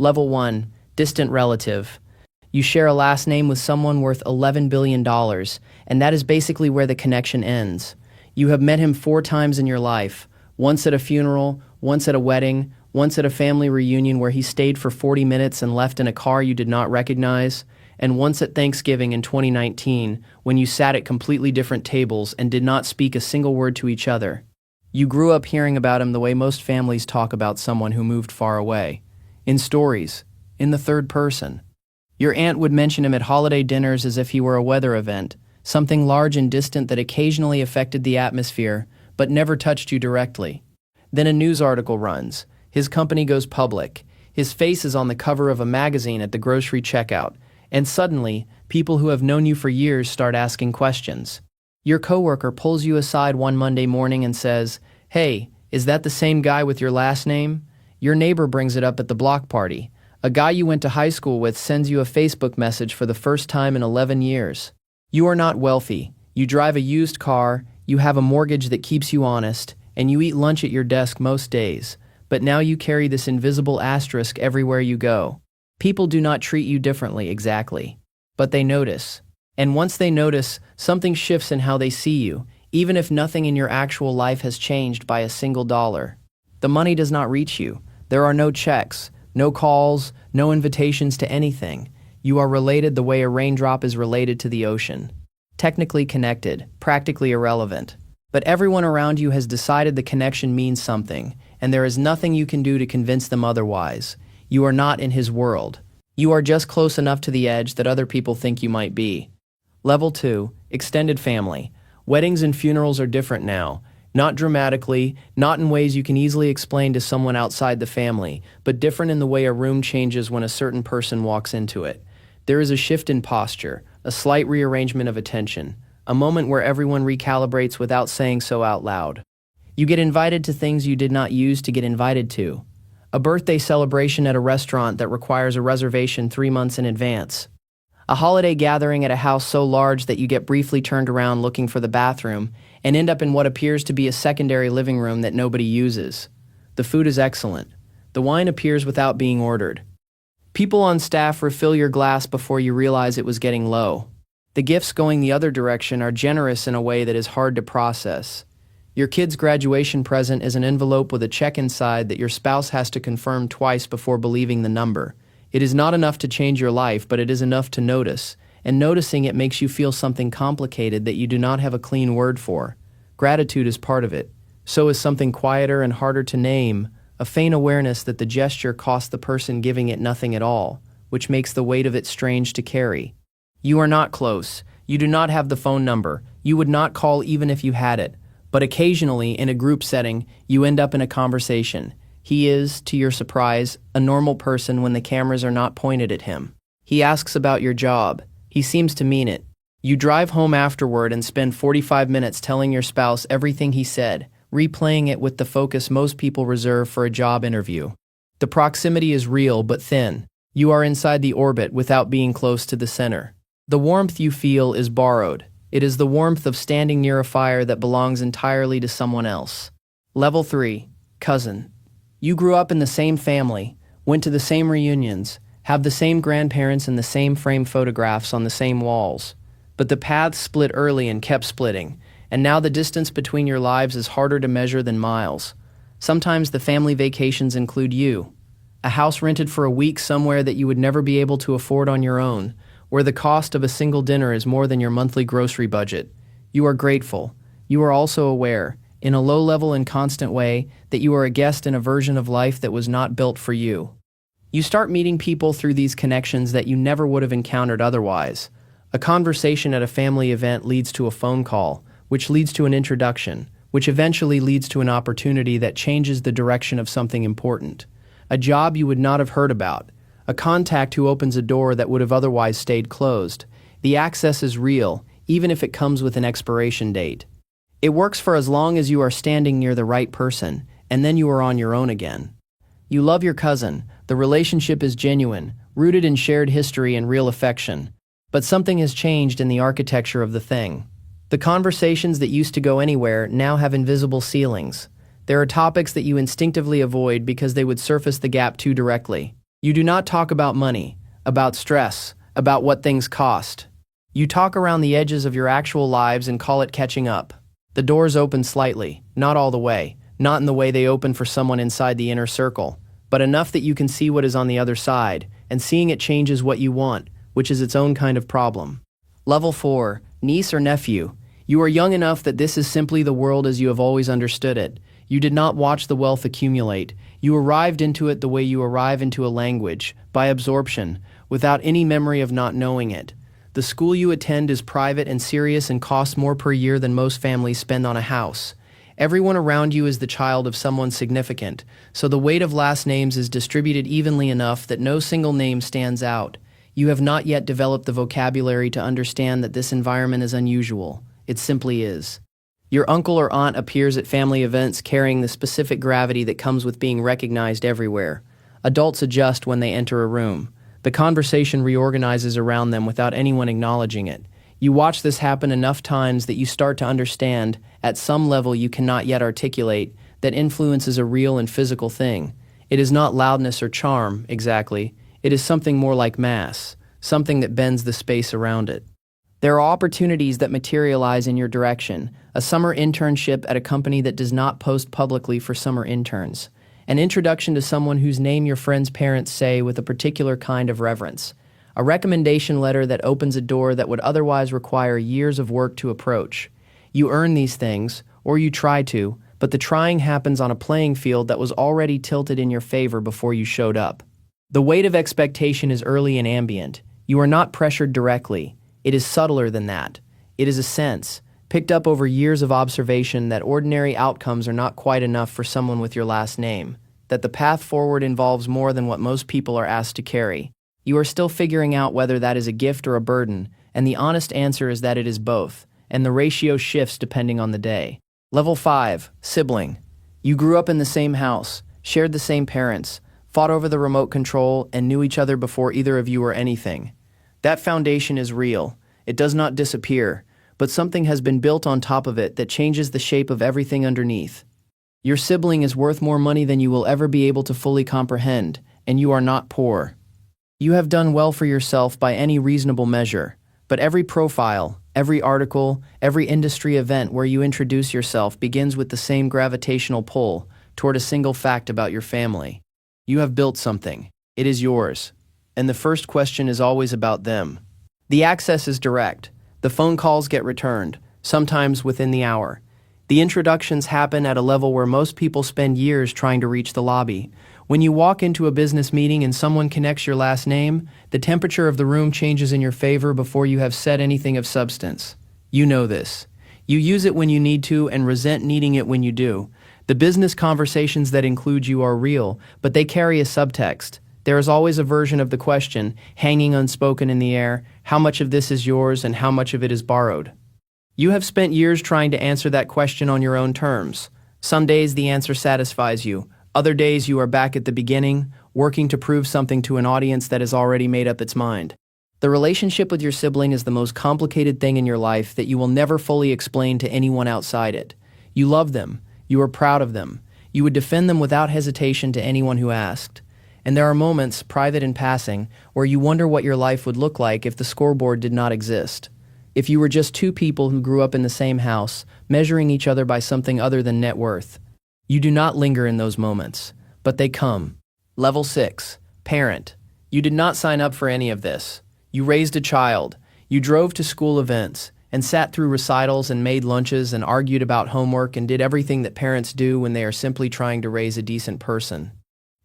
Level 1. Distant relative. You share a last name with someone worth $11 billion, and that is basically where the connection ends. You have met him 4 times in your life, once at a funeral, once at a wedding, once at a family reunion where he stayed for 40 minutes and left in a car you did not recognize, and once at Thanksgiving in 2019 when you sat at completely different tables and did not speak a single word to each other. You grew up hearing about him the way most families talk about someone who moved far away, in stories, in the third person. Your aunt would mention him at holiday dinners as if he were a weather event, something large and distant that occasionally affected the atmosphere, but never touched you directly. Then a news article runs. His company goes public. His face is on the cover of a magazine at the grocery checkout, and suddenly, people who have known you for years start asking questions. Your coworker pulls you aside one Monday morning and says, "Hey, is that the same guy with your last name?" Your neighbor brings it up at the block party. A guy you went to high school with sends you a Facebook message for the first time in 11 years. You are not wealthy. You drive a used car, you have a mortgage that keeps you honest, and you eat lunch at your desk most days. But now you carry this invisible asterisk everywhere you go. People do not treat you differently exactly, but they notice. And once they notice, something shifts in how they see you, even if nothing in your actual life has changed by a single dollar. The money does not reach you. There are no checks, no calls, no invitations to anything. You are related the way a raindrop is related to the ocean. Technically connected, practically irrelevant. But everyone around you has decided the connection means something, and there is nothing you can do to convince them otherwise. You are not in his world. You are just close enough to the edge that other people think you might be. Level 2. Extended family. Weddings and funerals are different now. Not dramatically, not in ways you can easily explain to someone outside the family, but different in the way a room changes when a certain person walks into it. There is a shift in posture, a slight rearrangement of attention, a moment where everyone recalibrates without saying so out loud. You get invited to things you did not use to get invited to. A birthday celebration at a restaurant that requires a reservation 3 months in advance. A holiday gathering at a house so large that you get briefly turned around looking for the bathroom and end up in what appears to be a secondary living room that nobody uses. The food is excellent. The wine appears without being ordered. People on staff refill your glass before you realize it was getting low. The gifts going the other direction are generous in a way that is hard to process. Your kid's graduation present is an envelope with a check inside that your spouse has to confirm twice before believing the number. It is not enough to change your life, but it is enough to notice, and noticing it makes you feel something complicated that you do not have a clean word for. Gratitude is part of it. So is something quieter and harder to name, a faint awareness that the gesture cost the person giving it nothing at all, which makes the weight of it strange to carry. You are not close. You do not have the phone number. You would not call even if you had it. But occasionally, in a group setting, you end up in a conversation. He is, to your surprise, a normal person when the cameras are not pointed at him. He asks about your job. He seems to mean it. You drive home afterward and spend 45 minutes telling your spouse everything he said, replaying it with the focus most people reserve for a job interview. The proximity is real but thin. You are inside the orbit without being close to the center. The warmth you feel is borrowed. It is the warmth of standing near a fire that belongs entirely to someone else. Level 3. Cousin. You grew up in the same family, went to the same reunions, have the same grandparents and the same framed photographs on the same walls. But the paths split early and kept splitting, and now the distance between your lives is harder to measure than miles. Sometimes the family vacations include you. A house rented for a week somewhere that you would never be able to afford on your own, where the cost of a single dinner is more than your monthly grocery budget. You are grateful. You are also aware, in a low-level and constant way, that you are a guest in a version of life that was not built for you. You start meeting people through these connections that you never would have encountered otherwise. A conversation at a family event leads to a phone call, which leads to an introduction, which eventually leads to an opportunity that changes the direction of something important. A job you would not have heard about. A contact who opens a door that would have otherwise stayed closed. The access is real, even if it comes with an expiration date. It works for as long as you are standing near the right person, and then you are on your own again. You love your cousin. The relationship is genuine, rooted in shared history and real affection. But something has changed in the architecture of the thing. The conversations that used to go anywhere now have invisible ceilings. There are topics that you instinctively avoid because they would surface the gap too directly. You do not talk about money, about stress, about what things cost. You talk around the edges of your actual lives and call it catching up. The doors open slightly, not all the way, not in the way they open for someone inside the inner circle, but enough that you can see what is on the other side, and seeing it changes what you want, which is its own kind of problem. Level 4, niece or nephew. You are young enough that this is simply the world as you have always understood it. You did not watch the wealth accumulate. You arrived into it the way you arrive into a language, by absorption, without any memory of not knowing it. The school you attend is private and serious and costs more per year than most families spend on a house. Everyone around you is the child of someone significant, so the weight of last names is distributed evenly enough that no single name stands out. You have not yet developed the vocabulary to understand that this environment is unusual. It simply is. Your uncle or aunt appears at family events carrying the specific gravity that comes with being recognized everywhere. Adults adjust when they enter a room. The conversation reorganizes around them without anyone acknowledging it. You watch this happen enough times that you start to understand, at some level you cannot yet articulate, that influence is a real and physical thing. It is not loudness or charm, exactly. It is something more like mass, something that bends the space around it. There are opportunities that materialize in your direction, a summer internship at a company that does not post publicly for summer interns, an introduction to someone whose name your friend's parents say with a particular kind of reverence, a recommendation letter that opens a door that would otherwise require years of work to approach. You earn these things, or you try to, but the trying happens on a playing field that was already tilted in your favor before you showed up. The weight of expectation is early and ambient. You are not pressured directly. It is subtler than that. It is a sense, picked up over years of observation, that ordinary outcomes are not quite enough for someone with your last name, that the path forward involves more than what most people are asked to carry. You are still figuring out whether that is a gift or a burden, and the honest answer is that it is both, and the ratio shifts depending on the day. Level 5, sibling. You grew up in the same house, shared the same parents, fought over the remote control, and knew each other before either of you were anything. That foundation is real. It does not disappear, but something has been built on top of it that changes the shape of everything underneath. Your sibling is worth more money than you will ever be able to fully comprehend, and you are not poor. You have done well for yourself by any reasonable measure, but every profile, every article, every industry event where you introduce yourself begins with the same gravitational pull toward a single fact about your family. You have built something. It is yours. And the first question is always about them. The access is direct. The phone calls get returned, sometimes within the hour. The introductions happen at a level where most people spend years trying to reach the lobby. When you walk into a business meeting and someone connects your last name, the temperature of the room changes in your favor before you have said anything of substance. You know this. You use it when you need to and resent needing it when you do. The business conversations that include you are real, but they carry a subtext. There is always a version of the question, hanging unspoken in the air, how much of this is yours and how much of it is borrowed? You have spent years trying to answer that question on your own terms. Some days the answer satisfies you. Other days you are back at the beginning, working to prove something to an audience that has already made up its mind. The relationship with your sibling is the most complicated thing in your life that you will never fully explain to anyone outside it. You love them. You are proud of them. You would defend them without hesitation to anyone who asked. And there are moments, private and passing, where you wonder what your life would look like if the scoreboard did not exist. If you were just two people who grew up in the same house, measuring each other by something other than net worth. You do not linger in those moments, but they come. Level 6, parent. You did not sign up for any of this. You raised a child. You drove to school events, and sat through recitals and made lunches and argued about homework and did everything that parents do when they are simply trying to raise a decent person.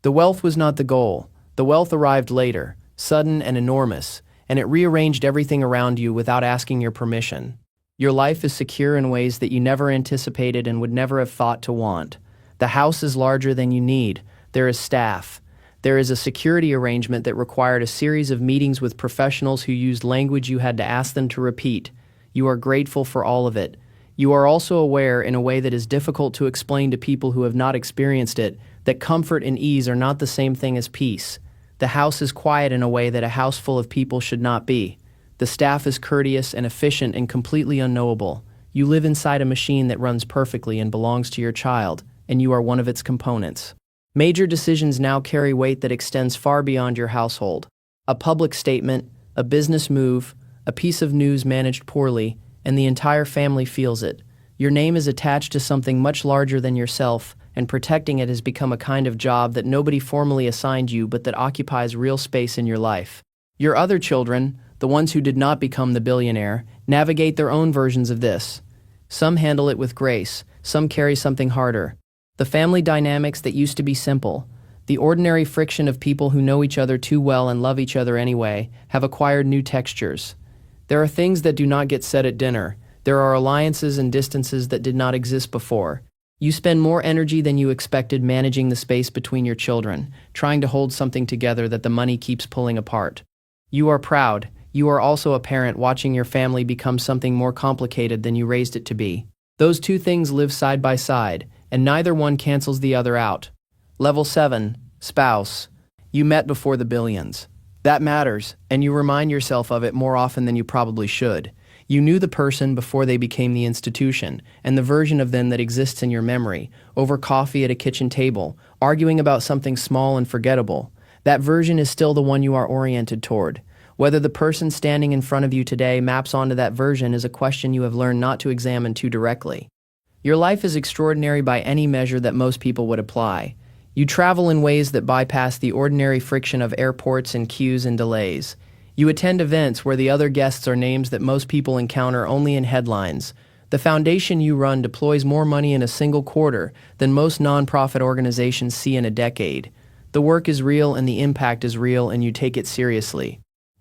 The wealth was not the goal. The wealth arrived later, sudden and enormous, and it rearranged everything around you without asking your permission. Your life is secure in ways that you never anticipated and would never have thought to want. The house is larger than you need. There is staff. There is a security arrangement that required a series of meetings with professionals who used language you had to ask them to repeat. You are grateful for all of it. You are also aware, in a way that is difficult to explain to people who have not experienced it, that comfort and ease are not the same thing as peace. The house is quiet in a way that a house full of people should not be. The staff is courteous and efficient and completely unknowable. You live inside a machine that runs perfectly and belongs to your child, and you are one of its components. Major decisions now carry weight that extends far beyond your household. A public statement, a business move, a piece of news managed poorly, and the entire family feels it. Your name is attached to something much larger than yourself, and protecting it has become a kind of job that nobody formally assigned you but that occupies real space in your life. Your other children, the ones who did not become the billionaire, navigate their own versions of this. Some handle it with grace, some carry something harder. The family dynamics that used to be simple, the ordinary friction of people who know each other too well and love each other anyway, have acquired new textures. There are things that do not get said at dinner. There are alliances and distances that did not exist before. You spend more energy than you expected managing the space between your children, trying to hold something together that the money keeps pulling apart. You are proud. You are also a parent watching your family become something more complicated than you raised it to be. Those two things live side by side, and neither one cancels the other out. Level 7. Spouse. You met before the billions. That matters, and you remind yourself of it more often than you probably should. You knew the person before they became the institution, and the version of them that exists in your memory, over coffee at a kitchen table, arguing about something small and forgettable. That version is still the one you are oriented toward. Whether the person standing in front of you today maps onto that version is a question you have learned not to examine too directly. Your life is extraordinary by any measure that most people would apply. You travel in ways that bypass the ordinary friction of airports and queues and delays. You attend events where the other guests are names that most people encounter only in headlines. The foundation you run deploys more money in a single quarter than most nonprofit organizations see in a decade. The work is real and the impact is real, and you take it seriously.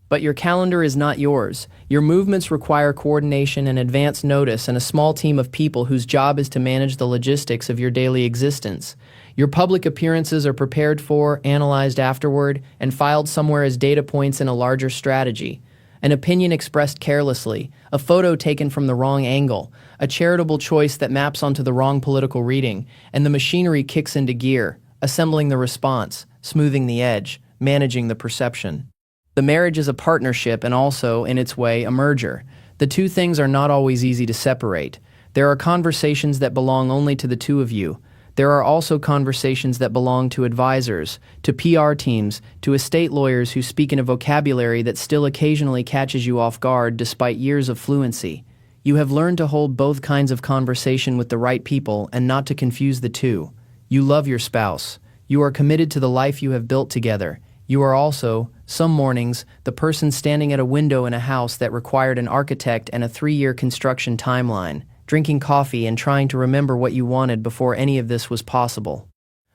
But your calendar is not yours. Your movements require coordination and advance notice and a small team of people whose job is to manage the logistics of your daily existence. Your public appearances are prepared for, analyzed afterward, and filed somewhere as data points in a larger strategy. An opinion expressed carelessly, a photo taken from the wrong angle, a charitable choice that maps onto the wrong political reading, and the machinery kicks into gear, assembling the response, smoothing the edge, managing the perception. The marriage is a partnership and also, in its way, a merger. The two things are not always easy to separate. There are conversations that belong only to the two of you. There are also conversations that belong to advisors, to PR teams, to estate lawyers who speak in a vocabulary that still occasionally catches you off guard despite years of fluency. You have learned to hold both kinds of conversation with the right people and not to confuse the two. You love your spouse. You are committed to the life you have built together. You are also, some mornings, the person standing at a window in a house that required an architect and a 3-year construction timeline, drinking coffee and trying to remember what you wanted before any of this was possible.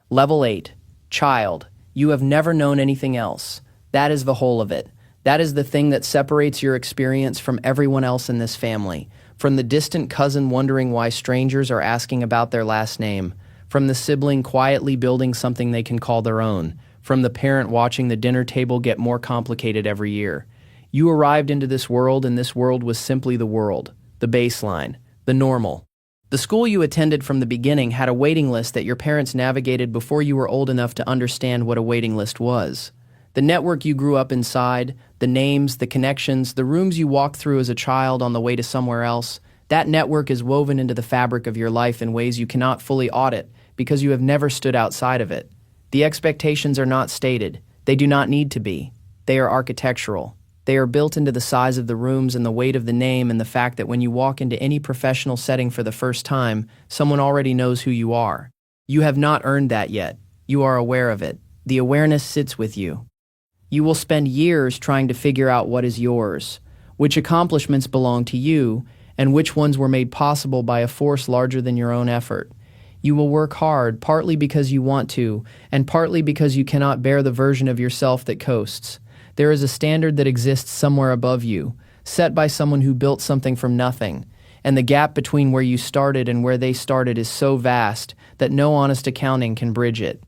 Level 8. Child. You have never known anything else. That is the whole of it. That is the thing that separates your experience from everyone else in this family, from the distant cousin wondering why strangers are asking about their last name, from the sibling quietly building something they can call their own, from the parent watching the dinner table get more complicated every year. You arrived into this world, and this world was simply the world, the baseline, the normal. The school you attended from the beginning had a waiting list that your parents navigated before you were old enough to understand what a waiting list was. The network you grew up inside, the names, the connections, the rooms you walked through as a child on the way to somewhere else, that network is woven into the fabric of your life in ways you cannot fully audit because you have never stood outside of it. The expectations are not stated. They do not need to be. They are architectural. They are built into the size of the rooms and the weight of the name and the fact that when you walk into any professional setting for the first time, someone already knows who you are. You have not earned that yet. You are aware of it. The awareness sits with you. You will spend years trying to figure out what is yours, which accomplishments belong to you, and which ones were made possible by a force larger than your own effort. You will work hard, partly because you want to, and partly because you cannot bear the version of yourself that coasts. There is a standard that exists somewhere above you, set by someone who built something from nothing, and the gap between where you started and where they started is so vast that no honest accounting can bridge it.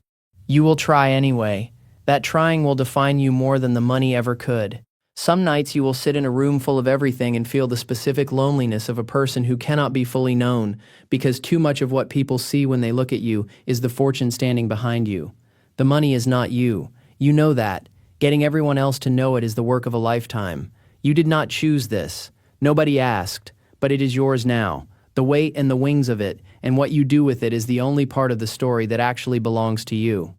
You will try anyway. That trying will define you more than the money ever could. Some nights you will sit in a room full of everything and feel the specific loneliness of a person who cannot be fully known, because too much of what people see when they look at you is the fortune standing behind you. The money is not you. You know that. Getting everyone else to know it is the work of a lifetime. You did not choose this. Nobody asked, but it is yours now. The weight and the wings of it, and what you do with it is the only part of the story that actually belongs to you.